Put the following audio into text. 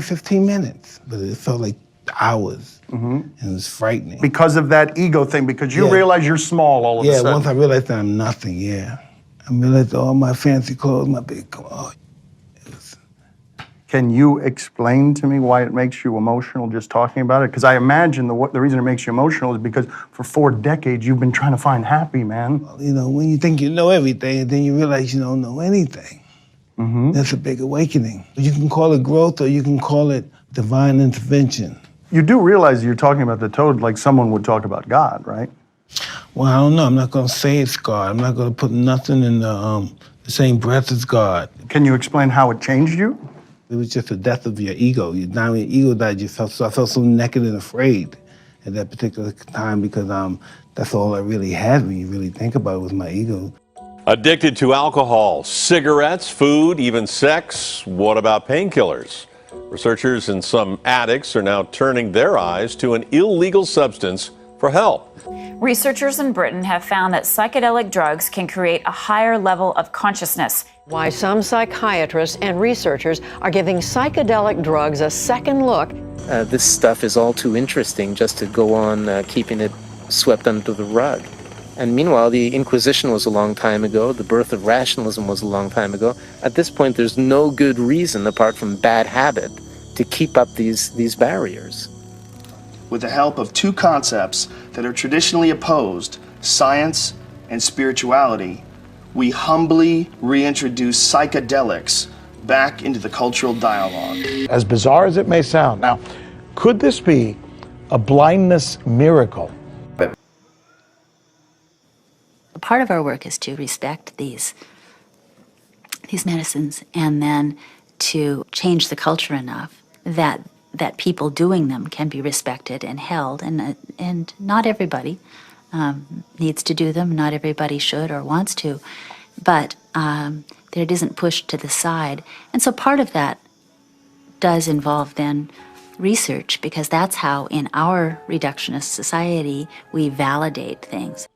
15 minutes, but it felt like hours, and it was frightening. Because of that ego thing, because you realize you're small all of a sudden. Yeah, once I realized that I'm nothing, I realized all my fancy clothes, my big car. Can you explain to me why it makes you emotional just talking about it? Because I imagine the reason it makes you emotional is because for 4 decades you've been trying to find happy, man. Well, you know, when you think you know everything, and then you realize you don't know anything, that's a big awakening. You can call it growth or you can call it divine intervention. You do realize you're talking about the toad like someone would talk about God, right? Well, I don't know. I'm not going to say it's God. I'm not going to put nothing in the same breath as God. Can you explain how it changed you? It was just the death of your ego. Now when your ego died, I felt so naked and afraid at that particular time because that's all I really had when you really think about it was my ego. Addicted to alcohol, cigarettes, food, even sex. What about painkillers? Researchers and some addicts are now turning their eyes to an illegal substance for help. Researchers in Britain have found that psychedelic drugs can create a higher level of consciousness. Why some psychiatrists and researchers are giving psychedelic drugs a second look. This stuff is all too interesting just to go on keeping it swept under the rug. And meanwhile, the Inquisition was a long time ago. The birth of rationalism was a long time ago. At this point, there's no good reason, apart from bad habit, to keep up these barriers. With the help of two concepts that are traditionally opposed, science and spirituality, we humbly reintroduce psychedelics back into the cultural dialogue. As bizarre as it may sound, now, could this be a blindness miracle? Part of our work is to respect these medicines and then to change the culture enough that people doing them can be respected and held, and not everybody needs to do them, not everybody should or wants to, but that it isn't pushed to the side. And so part of that does involve then research, because that's how in our reductionist society we validate things.